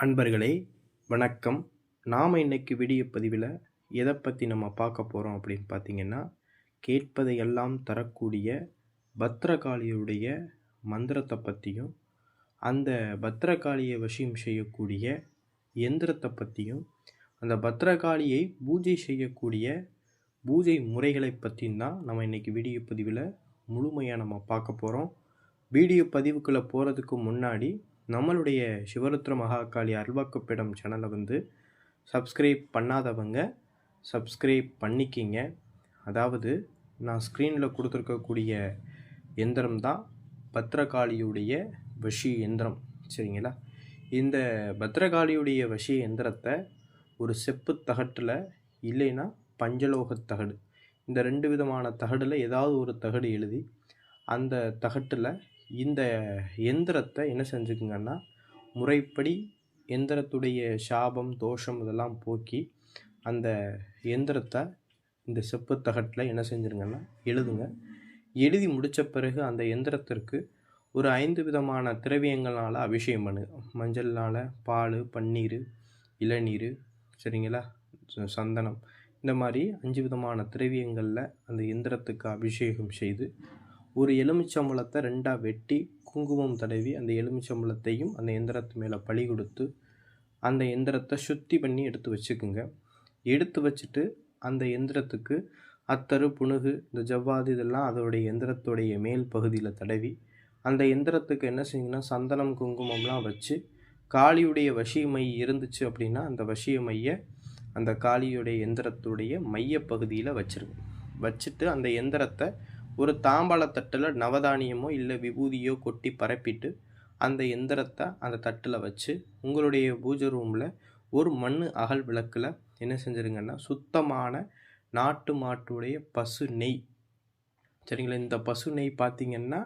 அன்பர்களே வணக்கம். நாம் இன்னைக்கு வீடியோ பதிவில் எதை பற்றி நம்ம பார்க்க போகிறோம் அப்படின்னு பார்த்தீங்கன்னா, கேட்பதை எல்லாம் தரக்கூடிய பத்ரகாளியுடைய மந்திரத்தை பற்றியும், அந்த பத்ரகாளியை வசியம் செய்யக்கூடிய எந்திரத்தை பற்றியும், அந்த பத்ரகாளியை பூஜை செய்யக்கூடிய பூஜை முறைகளை பற்றியும் தான் நம்ம இன்னைக்கு வீடியோ பதிவில் முழுமையாக நம்ம பார்க்க போகிறோம். வீடியோ பதிவுக்குள்ளே போகிறதுக்கு முன்னாடி நம்மளுடைய சிவருத்ர மகாகாளி அருள்வாக்குப்பீடம் சேனலை சப்ஸ்கிரைப் பண்ணாதவங்க சப்ஸ்கிரைப் பண்ணிக்கிங்க. அதாவது நான் ஸ்க்ரீனில் கொடுத்துருக்கக்கூடிய எந்திரம் தான் பத்ரகாளியுடைய வஷி எந்திரம். சரிங்களா? இந்த பத்ரகாளியுடைய வஷி எந்திரத்தை ஒரு செப்பு தகட்டில் இல்லைன்னா பஞ்சலோக தகடு, இந்த 2 விதமான தகடில் ஏதாவது ஒரு தகடு எழுதி அந்த தகட்டில் இந்த எந்திரத்தை என்ன செஞ்சுக்குங்கன்னா, முறைப்படி எந்திரத்துடைய சாபம் தோஷம் இதெல்லாம் போக்கி அந்த எந்திரத்தை இந்த செப்பு தகட்டில் என்ன செஞ்சுருங்கன்னா எழுதுங்க. எழுதி முடித்த பிறகு அந்த எந்திரத்திற்கு ஒரு 5 விதமான திரவியங்களால் அபிஷேகம் பண்ணுங்க. மஞ்சள்னால், பால், பன்னீர், இளநீர், சரிங்களா, சந்தனம், இந்த மாதிரி 5 விதமான திரவியங்களில் அந்த எந்திரத்துக்கு அபிஷேகம் செய்து ஒரு எலுமிச்சம்பழத்தை 2ஆக வெட்டி குங்குமம் தடவி அந்த எலுமிச்சம்பழத்தையும் அந்த எந்திரத்து மேலே பழி கொடுத்து அந்த எந்திரத்தை சுத்தி பண்ணி எடுத்து வச்சுக்குங்க. எடுத்து வச்சுட்டு அந்த எந்திரத்துக்கு அத்தரு, புணுகு, இந்த ஜவ்வாது இதெல்லாம் அதோடைய எந்திரத்துடைய மேல் பகுதியில் தடவி அந்த எந்திரத்துக்கு என்ன செய்யுங்கன்னா, சந்தனம் குங்குமம்லாம் வச்சு காளியுடைய வசிய மை இருந்துச்சு அப்படின்னா அந்த வசிய மையை அந்த காளியுடைய எந்திரத்துடைய மைய பகுதியில் வச்சுருங்க. வச்சுட்டு அந்த எந்திரத்தை ஒரு தாம்பாளத்தட்டில் நவதானியமோ இல்லை விபூதியோ கொட்டி பரப்பிட்டு அந்த எந்திரத்தை அந்த தட்டில் வச்சு உங்களுடைய பூஜை ரூமில் ஒரு மண் அகல் விளக்கில் என்ன செஞ்சுருங்கன்னா, சுத்தமான நாட்டு மாட்டுடைய பசு நெய், சரிங்களா, இந்த பசு நெய் பார்த்திங்கன்னா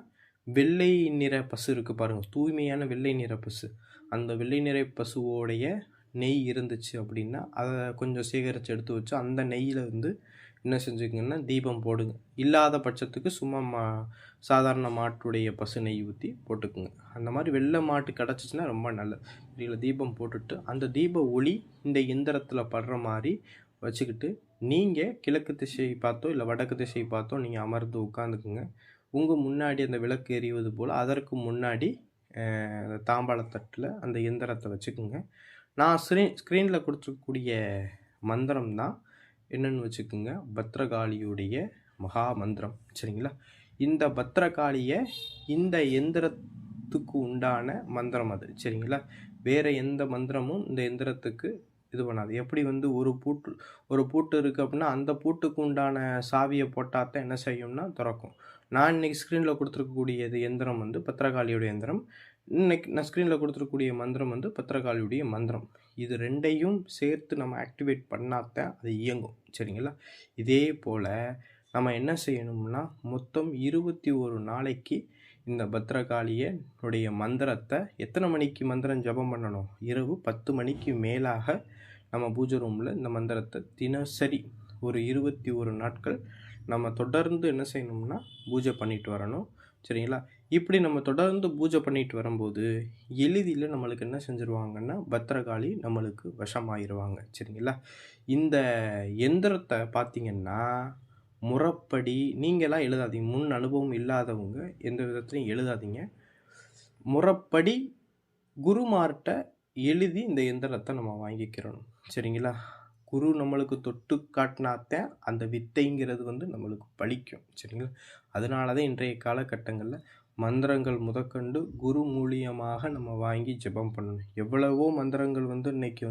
வெள்ளை நிற பசு இருக்குது பாருங்கள், தூய்மையான வெள்ளை நிற பசு, அந்த வெள்ளை நிற பசுவோடைய நெய் இருந்துச்சு அப்படின்னா அதை கொஞ்சம் சேகரித்து எடுத்து வச்சு அந்த நெய்யில் என்ன செஞ்சுக்கங்கன்னா தீபம் போடுங்க. இல்லாத பட்சத்துக்கு சும்மா சாதாரண மாட்டுடைய பசு நெய் ஊற்றி போட்டுக்குங்க. அந்த மாதிரி வெள்ளை மாட்டு கிடச்சிச்சின்னா ரொம்ப நல்லது. சரிங்களா? தீபம் போட்டுட்டு அந்த தீப ஒளி இந்த எந்திரத்தில் படுற மாதிரி வச்சுக்கிட்டு நீங்கள் கிழக்கு திசை பார்த்தோ இல்லை வடக்கு திசை பார்த்தோ நீங்கள் அமர்ந்து உட்காந்துக்குங்க. உங்கள் முன்னாடி அந்த விளக்கு எரிவது போல் அதற்கு முன்னாடி தாம்பாளத்தட்டில் அந்த எந்திரத்தை வச்சுக்குங்க. நான் ஸ்க்ரீனில் கொடுத்துருக்கக்கூடிய மந்திரம் தான் என்னென்னு வச்சுக்கோங்க, பத்ரகாளியுடைய மகா மந்திரம். சரிங்களா? இந்த பத்ரகாளியை இந்த எந்திரத்துக்கு உண்டான மந்திரம் அது. சரிங்களா? வேறு எந்த மந்திரமும் இந்த எந்திரத்துக்கு இது பண்ணாது. எப்படி ஒரு பூட்டு இருக்குது அப்படின்னா அந்த பூட்டுக்கு உண்டான சாவியை போட்டால் தான் என்ன செய்யும்னா திறக்கும். நான் இன்றைக்கி ஸ்க்ரீனில் கொடுத்துருக்கக்கூடிய எந்திரம் பத்ரகாளியுடைய எந்திரம். இன்னைக்கு நான் ஸ்க்ரீனில் கொடுத்துருக்கக்கூடிய மந்திரம் பத்ரகாளியுடைய மந்திரம். இது 2ஐயும் சேர்த்து நம்ம ஆக்டிவேட் பண்ணாதான் அது இயங்கும். சரிங்களா? இதே போல் நம்ம என்ன செய்யணும்னா, மொத்தம் 21 நாளைக்கு இந்த பத்ரகாளியுடைய மந்திரத்தை எத்தனை மணிக்கு மந்திரம் ஜபம் பண்ணணும்? இரவு 10 மணிக்கு மேலாக நம்ம பூஜை ரூமில் இந்த மந்திரத்தை தினசரி ஒரு 21 நாட்கள் நம்ம தொடர்ந்து என்ன செய்யணும்னா பூஜை பண்ணிட்டு வரணும். சரிங்களா? இப்படி நம்ம தொடர்ந்து பூஜை பண்ணிட்டு வரும்போது எளிதில் நம்மளுக்கு என்ன செஞ்சுருவாங்கன்னா, பத்ரகாளி நம்மளுக்கு வசமாயிருவாங்க. சரிங்களா? இந்த எந்திரத்தை பார்த்திங்கன்னா முறைப்படி நீங்களாம் எழுதாதீங்க. முன் அனுபவம் இல்லாதவங்க எந்த விதத்துலையும் எழுதாதீங்க. முறைப்படி குருமார்கிட்ட எழுதி இந்த எந்திரத்தை நம்ம வாங்கிக்கிறணும். சரிங்களா? குரு நம்மளுக்கு தொட்டு காட்டினாத்தான் அந்த வித்தைங்கிறது நம்மளுக்கு பலிக்கும். சரிங்களா? அதனால தான் இன்றைய காலகட்டங்களில் மந்திரங்கள் முதற்கண்டு குரு மூலியமாக நம்ம வாங்கி ஜெபம் பண்ணணும். எவ்வளவோ மந்திரங்கள் இன்றைக்கி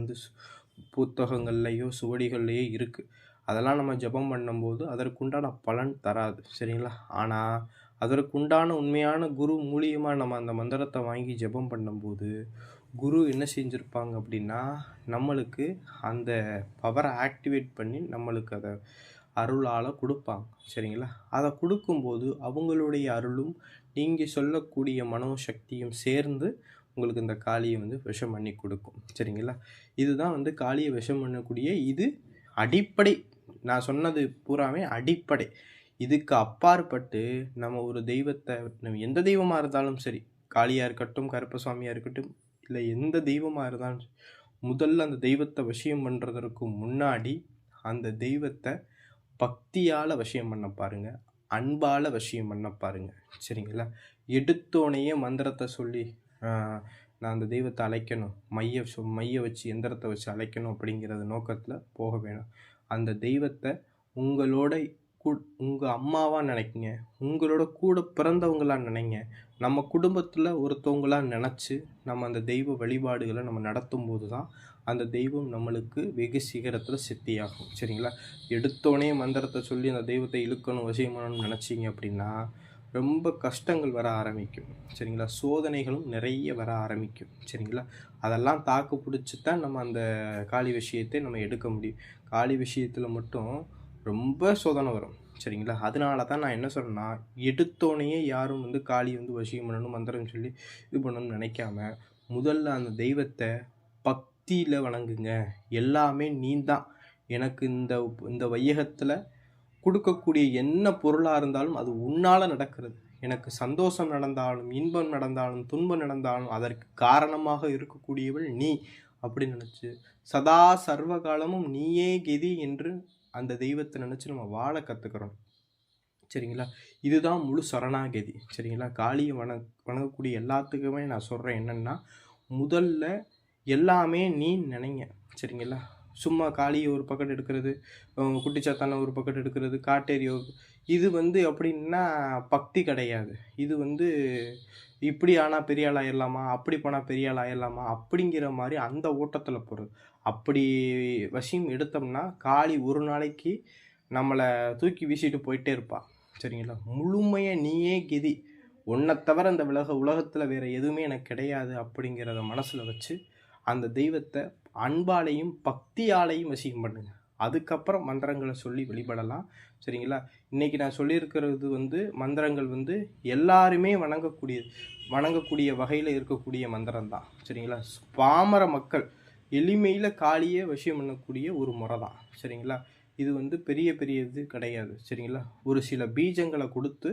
புத்தகங்கள்லையோ சுவடிகள்லையோ இருக்குது. அதெல்லாம் நம்ம ஜெபம் பண்ணும்போது அதற்குண்டான பலன் தராது. சரிங்களா? ஆனால் அதற்குண்டான உண்மையான குரு மூலியமாக நம்ம அந்த மந்திரத்தை வாங்கி ஜெபம் பண்ணும்போது குரு என்ன செஞ்சுருப்பாங்க அப்படின்னா, நம்மளுக்கு அந்த பவரை ஆக்டிவேட் பண்ணி நம்மளுக்கு அதை அருளால் கொடுப்பாங்க. சரிங்களா? அதை கொடுக்கும்போது அவங்களுடைய அருளும் நீங்கள் சொல்லக்கூடிய மனோசக்தியும் சேர்ந்து உங்களுக்கு இந்த காளியை விஷம் பண்ணி கொடுக்கும். சரிங்களா? இதுதான் காளியை விஷம் பண்ணக்கூடிய இது அடிப்படை. நான் சொன்னது பூராமே அடிப்படை. இதுக்கு அப்பாற்பட்டு நம்ம ஒரு தெய்வத்தை, நம்ம எந்த தெய்வமாக இருந்தாலும் சரி, காளியாக இருக்கட்டும், கருப்பசாமியாக இருக்கட்டும், இல்லை எந்த தெய்வமாக இருந்தாலும் முதல்ல அந்த தெய்வத்தை வசியம் பண்ணுறதற்கு முன்னாடி அந்த தெய்வத்தை பக்தியால் வசியம் பண்ண பாருங்க, அன்பால் வசியம் பண்ண பாருங்க. சரிங்களா? எடுத்தோனையே மந்திரத்தை சொல்லி நான் அந்த தெய்வத்தை அழைக்கணும், மைய வச்சு எந்திரத்தை வச்சு அழைக்கணும் அப்படிங்கிறது நோக்கத்தில் போக வேணும். அந்த தெய்வத்தை உங்களோட உங்கள் அம்மாவாக நினைக்கிங்க, உங்களோட கூட பிறந்தவங்களாக நினைங்க. நம்ம குடும்பத்தில் ஒருத்தவங்களாக நினச்சி நம்ம அந்த தெய்வ வழிபாடுகளை நம்ம நடத்தும் போது தான் அந்த தெய்வம் நம்மளுக்கு வெகு சீக்கிரத்தில் சித்தியாகும். சரிங்களா? எடுத்தோடனே மந்திரத்தை சொல்லி அந்த தெய்வத்தை இழுக்கணும், வசியம் பண்ணணும்னு நினச்சிங்க அப்படின்னா ரொம்ப கஷ்டங்கள் வர ஆரம்பிக்கும். சரிங்களா? சோதனைகளும் நிறைய வர ஆரம்பிக்கும். சரிங்களா? அதெல்லாம் தாக்கு பிடிச்சி தான் நம்ம அந்த காளி விஷயத்தை நம்ம எடுக்க முடியும். காளி விஷயத்தில் மட்டும் ரொம்ப சோதனை வரும். சரிங்களா? அதனால தான் நான் என்ன சொல்கிறேன்னா, எடுத்தோனையே யாரும் காளி வசியம் பண்ணணும், மந்திரம் சொல்லி இது பண்ணணும்னு நினைக்காம முதல்ல அந்த தெய்வத்தை பக்தியில் வணங்குங்க. எல்லாமே நீ தான் எனக்கு இந்த வையகத்தில் கொடுக்கக்கூடிய என்ன பொருளாக இருந்தாலும் அது உன்னால் நடக்கிறது. எனக்கு சந்தோஷம் நடந்தாலும், இன்பம் நடந்தாலும், துன்பம் நடந்தாலும் அதற்கு காரணமாக இருக்கக்கூடியவள் நீ அப்படின்னு நினச்சி சதா சர்வ காலமும் நீயே கெதி என்று அந்த தெய்வத்தை நினச்சி நம்ம வாழ கற்றுக்கிறோம். சரிங்களா? இதுதான் முழு சரணாகதி. சரிங்களா? காளியை வணங்கக்கூடிய எல்லாத்துக்குமே நான் சொல்கிறேன் என்னென்னா, முதல்ல எல்லாமே நீ நினைங்க. சரிங்களா? சும்மா காளியை ஒரு பக்கெட் எடுக்கிறது, குட்டிச்சாத்தான ஒரு பக்கெட் எடுக்கிறது, காட்டேரியோ இது அப்படின்னா பக்தி கிடையாது. இது இப்படி ஆனால் பெரிய ஆள் ஆயிடலாமா, அப்படி போனால் பெரிய ஆள் ஆயிடலாமா அப்படிங்கிற மாதிரி அந்த ஓட்டத்தில் போகிறது. அப்படி வசியம் எடுத்தோம்னா காளி ஒரு நாளைக்கு நம்மளை தூக்கி வீசிட்டு போயிட்டே இருப்பாள். சரிங்களா? முழுமையாக நீயே கெதி, உன்னை தவிர அந்த உலகத்தில் வேறு எதுவுமே எனக்கு கிடையாது அப்படிங்கிறத மனசில் வச்சு அந்த தெய்வத்தை அன்பாலையும் பக்தியாலையும் வசியம் பண்ணுங்க. அதுக்கப்புறம் மந்திரங்களை சொல்லி வழிபடலாம். சரிங்களா? இன்றைக்கி நான் சொல்லியிருக்கிறது மந்திரங்கள் எல்லாருமே வணங்கக்கூடிய வகையில் இருக்கக்கூடிய மந்திரம் தான். சரிங்களா? பாமர மக்கள் எளிமையில் காளியை வசியம் பண்ணக்கூடிய ஒரு முறை தான். சரிங்களா? இது பெரிய இது கிடையாது. சரிங்களா? ஒரு சில பீஜங்களை கொடுத்து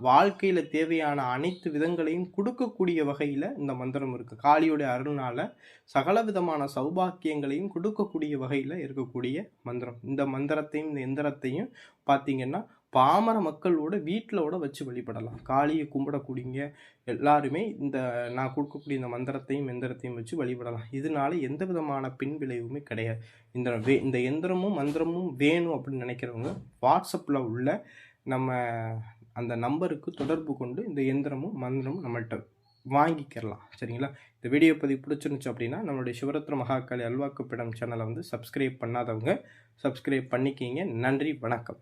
வாழ்க்கையில் தேவையான அனைத்து விதங்களையும் கொடுக்கக்கூடிய வகையில் இந்த மந்திரம் இருக்குது. காளியோடைய அருள்னால் சகல விதமான சௌபாக்கியங்களையும் கொடுக்கக்கூடிய வகையில் இருக்கக்கூடிய மந்திரம். இந்த மந்திரத்தையும் இந்த எந்திரத்தையும் பார்த்திங்கன்னா பாமர மக்களோட வீட்டிலோட வச்சு வழிபடலாம். காளியை கும்பிடக்கூடியங்க எல்லாருமே நான் கொடுக்கக்கூடிய இந்த மந்திரத்தையும் எந்திரத்தையும் வச்சு வழிபடலாம். இதனால எந்த விதமான பின் விளைவுமே கிடையாது. இந்த எந்திரமும் மந்திரமும் வேணும் அப்படின்னு நினைக்கிறவங்க வாட்ஸ்அப்பில் உள்ள நம்ம அந்த நம்பருக்கு தொடர்பு கொண்டு இந்த எந்திரமும் மந்திரமும் நம்மள்கிட்ட வாங்கிக்கிறலாம். சரிங்களா? இந்த வீடியோ பதிவு பிடிச்சிருந்துச்சு அப்படின்னா நம்மளுடைய சிவரத்ன மகாகாளி அல்வாக்குப்பிடம் சேனலை சப்ஸ்கிரைப் பண்ணாதவங்க சப்ஸ்கிரைப் பண்ணிக்கிங்க. நன்றி, வணக்கம்.